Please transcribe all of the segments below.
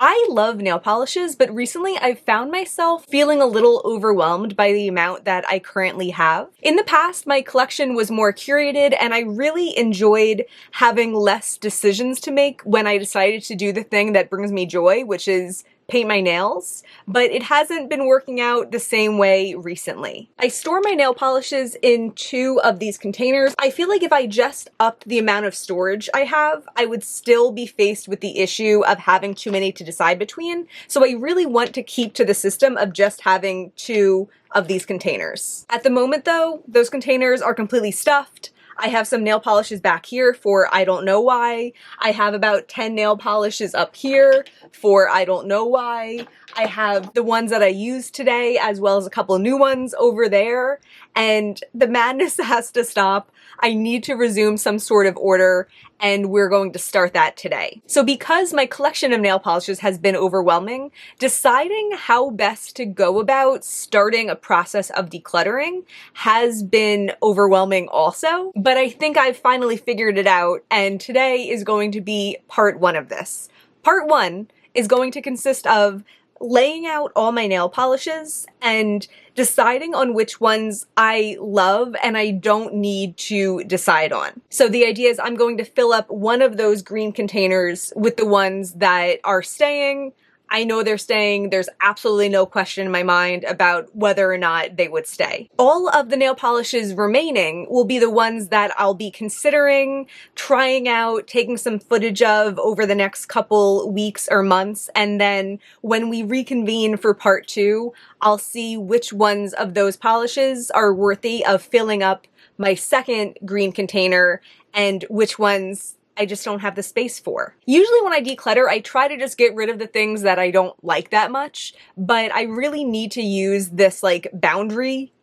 I love nail polishes, but recently I've found myself feeling a little overwhelmed by the amount that I currently have. In the past, my collection was more curated and I really enjoyed having less decisions to make when I decided to do the thing that brings me joy, which is paint my nails, but it hasn't been working out the same way recently. I store my nail polishes in 2 of these containers. I feel like if I just upped the amount of storage I have, I would still be faced with the issue of having too many to decide between. So I really want to keep to the system of just having 2 of these containers. At the moment though, those containers are completely stuffed. I have some nail polishes back here for I don't know why. I have about 10 nail polishes up here for I don't know why. I have the ones that I used today as well as a couple of new ones over there. And the madness has to stop. I need to resume some sort of order and we're going to start that today. So because my collection of nail polishes has been overwhelming, deciding how best to go about starting a process of decluttering has been overwhelming also, but I think I've finally figured it out and today is going to be part 1 of this. Part 1 is going to consist of laying out all my nail polishes and deciding on which ones I love and I don't need to decide on. So the idea is I'm going to fill up one of those green containers with the ones that are staying. I know they're staying. There's absolutely no question in my mind about whether or not they would stay. All of the nail polishes remaining will be the ones that I'll be considering, trying out, taking some footage of over the next couple weeks or months, and then when we reconvene for part 2, I'll see which ones of those polishes are worthy of filling up my second green container and which ones I just don't have the space for. Usually when I declutter, I try to just get rid of the things that I don't like that much, but I really need to use this like boundary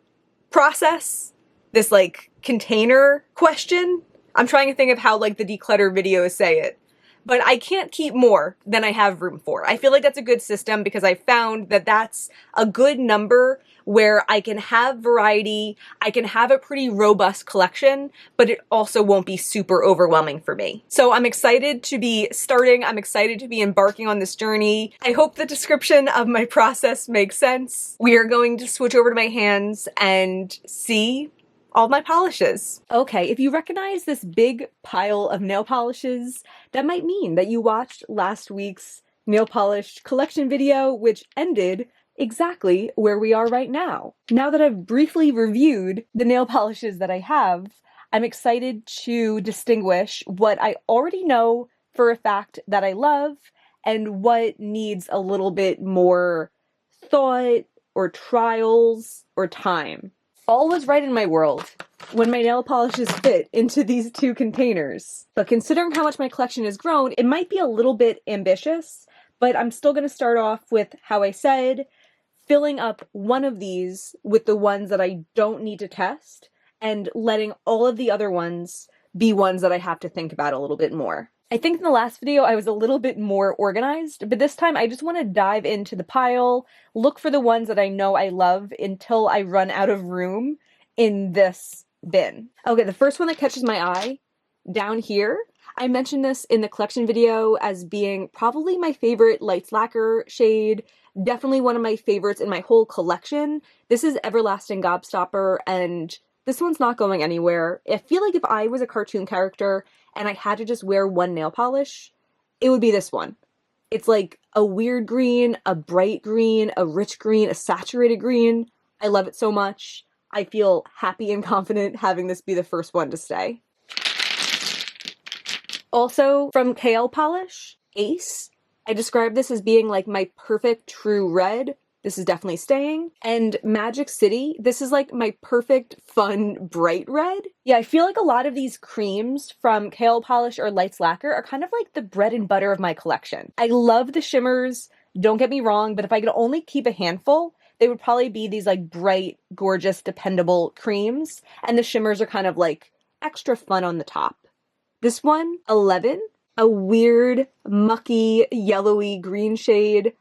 process, this like container question. I'm trying to think of how like the declutter videos say it. But I can't keep more than I have room for. I feel like that's a good system because I found that that's a good number where I can have variety, I can have a pretty robust collection, but it also won't be super overwhelming for me. So I'm excited to be starting, I'm excited to be embarking on this journey. I hope the description of my process makes sense. We are going to switch over to my hands and see all my polishes. Okay, if you recognize this big pile of nail polishes, that might mean that you watched last week's nail polish collection video, which ended exactly where we are right now. Now that I've briefly reviewed the nail polishes that I have, I'm excited to distinguish what I already know for a fact that I love and what needs a little bit more thought or trials or time. All was right in my world when my nail polishes fit into these 2 containers. But considering how much my collection has grown, it might be a little bit ambitious, but I'm still going to start off with how I said, filling up one of these with the ones that I don't need to test and letting all of the other ones be ones that I have to think about a little bit more. I think in the last video I was a little bit more organized, but this time I just want to dive into the pile, look for the ones that I know I love until I run out of room in this bin. Okay, the first one that catches my eye, down here, I mentioned this in the collection video as being probably my favorite lights lacquer shade, definitely one of my favorites in my whole collection. This is Everlasting Gobstopper, and this one's not going anywhere. I feel like if I was a cartoon character and I had to just wear one nail polish, it would be this one. It's like a weird green, a bright green, a rich green, a saturated green. I love it so much. I feel happy and confident having this be the first one to stay. Also from KL Polish, Ace. I describe this as being like my perfect true red. This is definitely staying. And Magic City, this is like my perfect, fun, bright red. Yeah, I feel like a lot of these creams from KL Polish or Lights Lacquer are kind of like the bread and butter of my collection. I love the shimmers, don't get me wrong, but if I could only keep a handful, they would probably be these like bright, gorgeous, dependable creams. And the shimmers are kind of like extra fun on the top. This one, 11, a weird, mucky, yellowy green shade.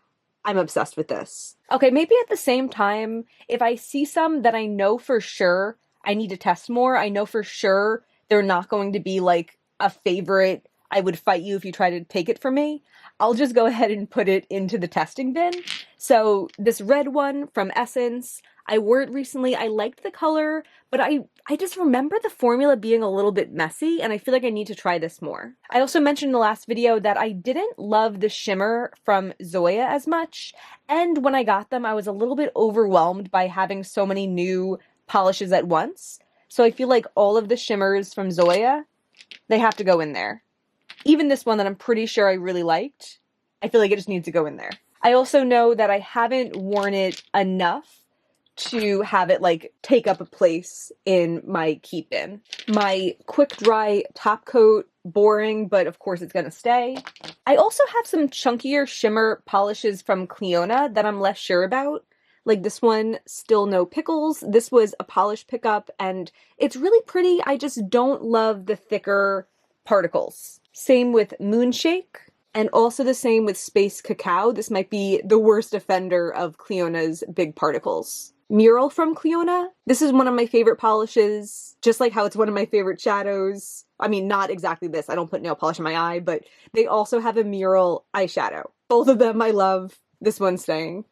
I'm obsessed with this. Okay, maybe at the same time, if I see some that I know for sure I need to test more, I know for sure they're not going to be like a favorite I would fight you if you try to take it from me. I'll just go ahead and put it into the testing bin. So this red one from Essence, I wore it recently. I liked the color, but I just remember the formula being a little bit messy, and I feel like I need to try this more. I also mentioned in the last video that I didn't love the shimmer from Zoya as much, and when I got them, I was a little bit overwhelmed by having so many new polishes at once. So I feel like all of the shimmers from Zoya, they have to go in there. Even this one that I'm pretty sure I really liked, I feel like it just needs to go in there. I also know that I haven't worn it enough to have it like take up a place in my keep bin. My quick dry top coat, boring, but of course it's gonna stay. I also have some chunkier shimmer polishes from Cliona that I'm less sure about. Like this one, Still No Pickles. This was a polish pickup and it's really pretty. I just don't love the thicker particles. Same with Moonshake, and also the same with Space Cacao. This might be the worst offender of Cliona's big particles. Mural from Cliona. This is one of my favorite polishes, just like how it's one of my favorite shadows. I mean, not exactly this. I don't put nail polish in my eye, but they also have a mural eyeshadow. Both of them I love. This one's staying.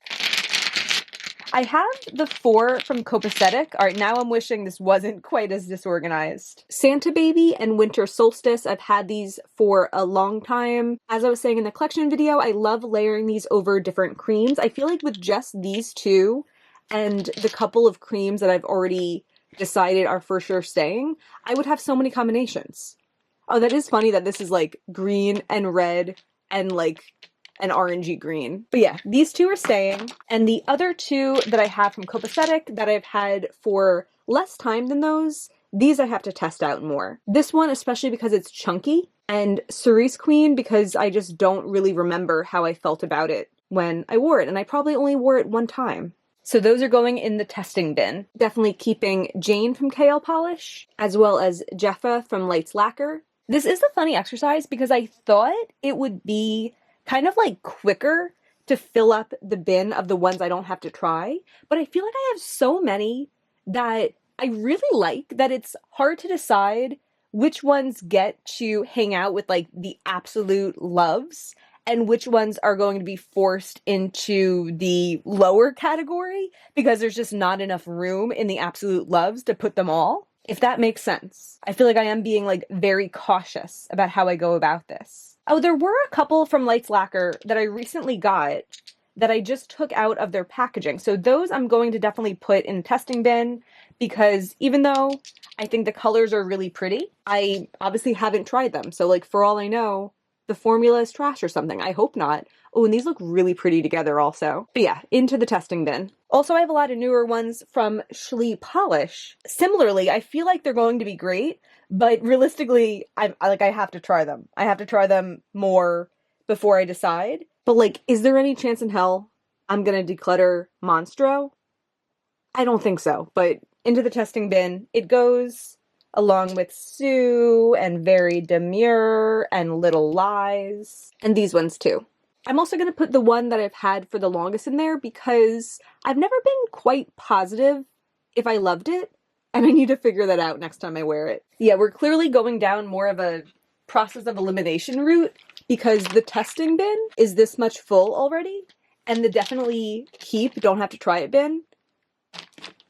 I have the 4 from Copacetic. All right, now I'm wishing this wasn't quite as disorganized. Santa Baby and Winter Solstice. I've had these for a long time. As I was saying in the collection video, I love layering these over different creams. I feel like with just these two and the couple of creams that I've already decided are for sure staying, I would have so many combinations. Oh, that is funny that this is like green and red and like an orangey green. But yeah, these two are staying. And the other two that I have from Copacetic that I've had for less time than those, these I have to test out more. This one, especially because it's chunky, and Cerise Queen because I just don't really remember how I felt about it when I wore it, and I probably only wore it one time. So those are going in the testing bin. Definitely keeping Jane from KL Polish, as well as Jeffa from Lights Lacquer. This is a funny exercise because I thought it would be kind of like quicker to fill up the bin of the ones I don't have to try, but I feel like I have so many that I really like that it's hard to decide which ones get to hang out with like the absolute loves and which ones are going to be forced into the lower category because there's just not enough room in the absolute loves to put them all. If that makes sense. I feel like I am being like very cautious about how I go about this. Oh, there were a couple from Lights Lacquer that I recently got that I just took out of their packaging. So those I'm going to definitely put in the testing bin because even though I think the colors are really pretty, I obviously haven't tried them. So like for all I know, the formula is trash or something. I hope not. Oh, and these look really pretty together also. But yeah, into the testing bin. Also, I have a lot of newer ones from Schlee Polish. Similarly, I feel like they're going to be great, but realistically, I have to try them. I have to try them more before I decide. But like, is there any chance in hell I'm gonna declutter Monstro? I don't think so, but into the testing bin it goes, along with Sue and Very Demure and Little Lies, and these ones too. I'm also going to put the one that I've had for the longest in there because I've never been quite positive if I loved it, and I need to figure that out next time I wear it. Yeah, we're clearly going down more of a process of elimination route because the testing bin is this much full already, and the definitely keep, don't have to try it bin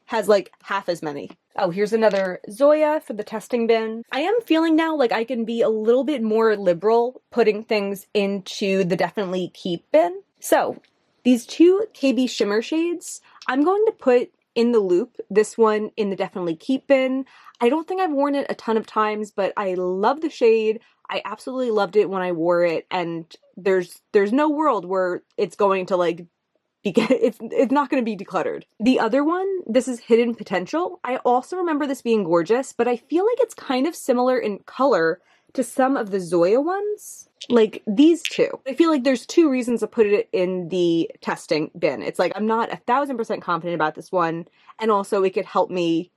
has like half as many. Oh, here's another Zoya for the testing bin. I am feeling now like I can be a little bit more liberal putting things into the definitely keep bin. So these two KB shimmer shades, I'm going to put in the loop, this one in the definitely keep bin. I don't think I've worn it a ton of times, but I love the shade. I absolutely loved it when I wore it, and there's no world where it's going to like it's not going to be decluttered. The other one, this is Hidden Potential. I also remember this being gorgeous, but I feel like it's kind of similar in color to some of the Zoya ones. Like these two. I feel like there's two reasons to put it in the testing bin. It's like I'm not 1000% confident about this one, and also it could help me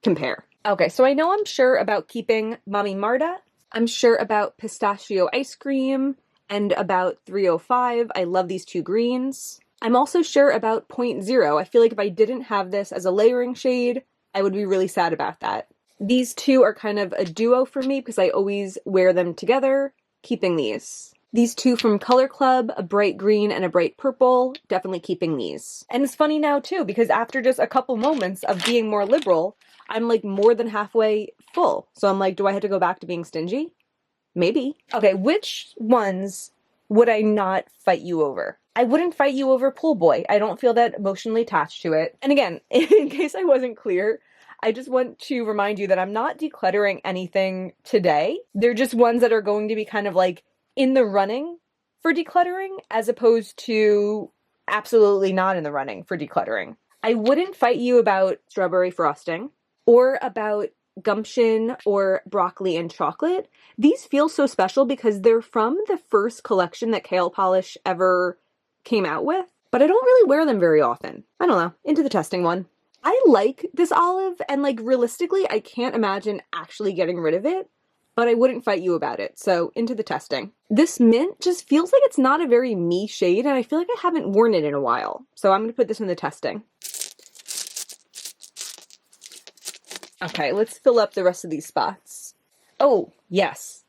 compare. Okay, so I know I'm sure about keeping Mommy Marta. I'm sure about Pistachio Ice Cream and about 305. I love these two greens. I'm also sure about Point Zero. I feel like if I didn't have this as a layering shade, I would be really sad about that. These two are kind of a duo for me because I always wear them together. keeping these. These two from Color Club, a bright green and a bright purple, definitely keeping these. And it's funny now too, because after just a couple moments of being more liberal, I'm like more than halfway full. So I'm like, do I have to go back to being stingy? Maybe. Okay, which ones would I not fight you over? I wouldn't fight you over Pool Boy. I don't feel that emotionally attached to it. And again, in case I wasn't clear, I just want to remind you that I'm not decluttering anything today. They're just ones that are going to be kind of like in the running for decluttering, as opposed to absolutely not in the running for decluttering. I wouldn't fight you about strawberry frosting or about gumption or broccoli and chocolate. These feel so special because they're from the first collection that Kale Polish ever came out with, but I don't really wear them very often. I don't know, into the testing one. I like this olive, and like realistically, I can't imagine actually getting rid of it, but I wouldn't fight you about it, so into the testing. This mint just feels like it's not a very me shade, and I feel like I haven't worn it in a while, so I'm gonna put this in the testing. Okay, let's fill up the rest of these spots. Oh, yes.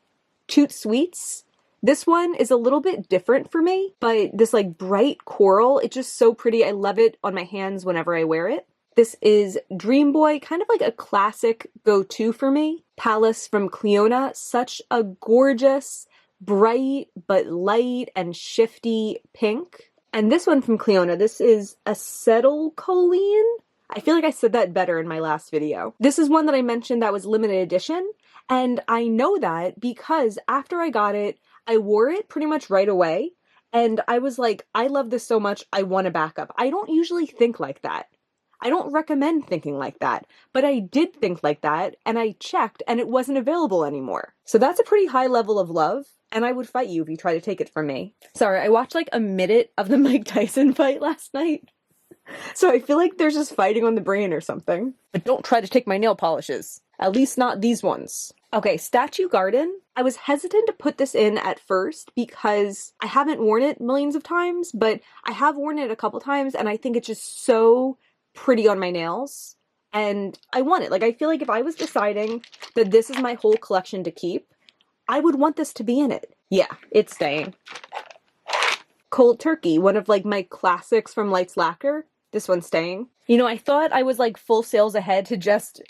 Toot Sweets. This one is a little bit different for me, but this like bright coral, it's just so pretty. I love it on my hands whenever I wear it. This is Dream Boy, kind of like a classic go-to for me. Palace from Cleona, such a gorgeous, bright, but light and shifty pink. And this one from Cleona, this is Acetylcholine. I feel like I said that better in my last video. This is one that I mentioned that was limited edition, and I know that because after I got it, I wore it pretty much right away, and I was like, I love this so much, I want a backup. I don't usually think like that. I don't recommend thinking like that, but I did think like that, and I checked, and it wasn't available anymore. So that's a pretty high level of love, and I would fight you if you try to take it from me. Sorry, I watched like a minute of the Mike Tyson fight last night. So I feel like there's just fighting on the brain or something. But don't try to take my nail polishes. At least not these ones. Okay, Statue Garden. I was hesitant to put this in at first because I haven't worn it millions of times, but I have worn it a couple times and I think it's just so pretty on my nails. And I want it. Like, I feel like if I was deciding that this is my whole collection to keep, I would want this to be in it. Yeah, it's staying. Cold Turkey, one of like my classics from Lights Lacquer. This one's staying. You know, I thought I was like full sales ahead to just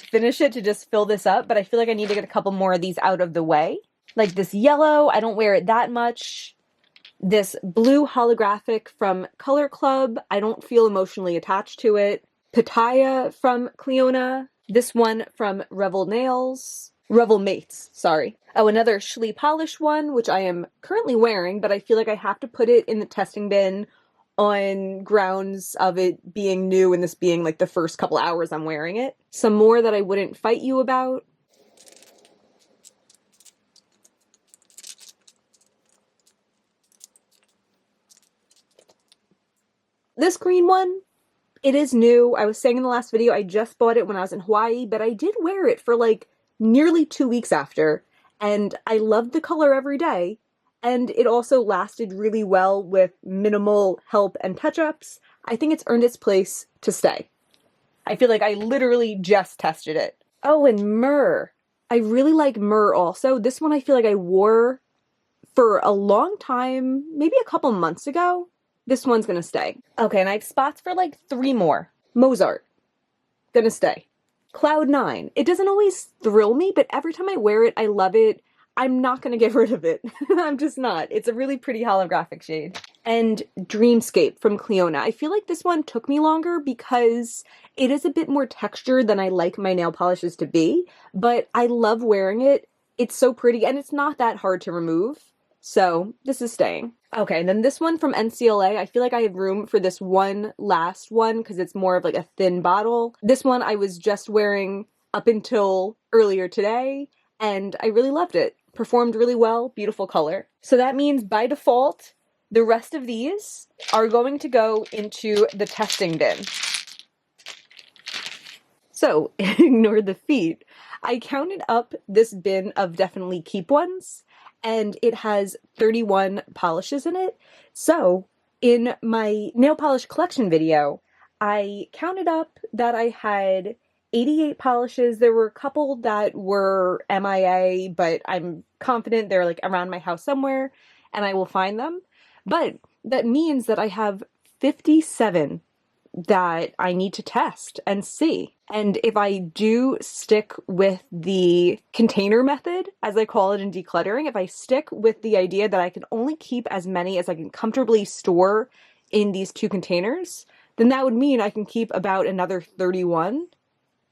finish it, to just fill this up, but I feel like I need to get a couple more of these out of the way. Like this yellow, I don't wear it that much. This blue holographic from Color Club, I don't feel emotionally attached to it. Pitaya from Cleona. This one from Revel Nails. Revel Mates, sorry. Oh, another Schlee Polish one, which I am currently wearing, but I feel like I have to put it in the testing bin on grounds of it being new and this being like the first couple hours I'm wearing it. Some more that I wouldn't fight you about. This green one, it is new. I was saying in the last video, I just bought it when I was in Hawaii, but I did wear it for like nearly 2 weeks after, and I loved the color every day. And it also lasted really well with minimal help and touch-ups. I think it's earned its place to stay. I feel like I literally just tested it. Oh, and myrrh. I really like myrrh also. This one I feel like I wore for a long time, maybe a couple months ago. This one's gonna stay. Okay, and I have spots for like 3 more. Mozart. Gonna stay. Cloud 9. It doesn't always thrill me, but every time I wear it, I love it. I'm not going to get rid of it. I'm just not. It's a really pretty holographic shade. And Dreamscape from Cleona. I feel like this one took me longer because it is a bit more textured than I like my nail polishes to be, but I love wearing it. It's so pretty and it's not that hard to remove. So this is staying. Okay, and then this one from NCLA. I feel like I have room for this one last one because it's more of like a thin bottle. This one I was just wearing up until earlier today and I really loved it. Performed really well, beautiful color. So that means by default, the rest of these are going to go into the testing bin. So, ignore the feet. I counted up this bin of definitely keep ones, and it has 31 polishes in it. So, in my nail polish collection video, I counted up that I had 88 polishes. There were a couple that were MIA, but I'm confident they're like around my house somewhere and I will find them. But that means that I have 57 that I need to test and see. And if I do stick with the container method, as I call it in decluttering, if I stick with the idea that I can only keep as many as I can comfortably store in these 2 containers, then that would mean I can keep about another 31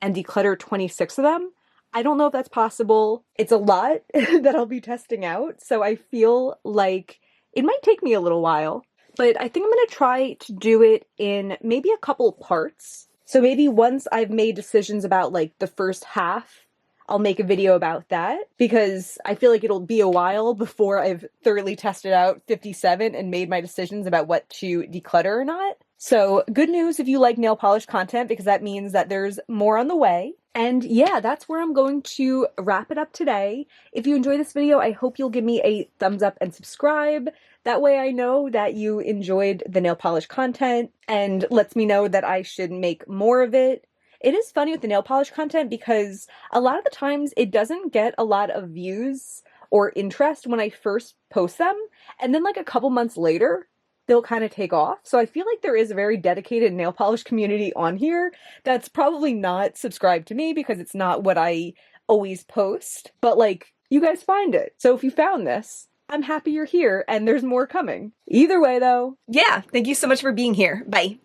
and declutter 26 of them. I don't know if that's possible. It's a lot that I'll be testing out, so I feel like it might take me a little while. But I think I'm going to try to do it in maybe a couple parts. So maybe once I've made decisions about like the first half, I'll make a video about that, because I feel like it'll be a while before I've thoroughly tested out 57 and made my decisions about what to declutter or not. So good news if you like nail polish content, because that means that there's more on the way. And yeah, that's where I'm going to wrap it up today. If you enjoyed this video, I hope you'll give me a thumbs up and subscribe. That way I know that you enjoyed the nail polish content and lets me know that I should make more of it. It is funny with the nail polish content because a lot of the times it doesn't get a lot of views or interest when I first post them, and then like a couple months later, they'll kind of take off. So I feel like there is a very dedicated nail polish community on here that's probably not subscribed to me because it's not what I always post, but like, you guys find it. So if you found this, I'm happy you're here and there's more coming. Either way though, yeah, thank you so much for being here. Bye.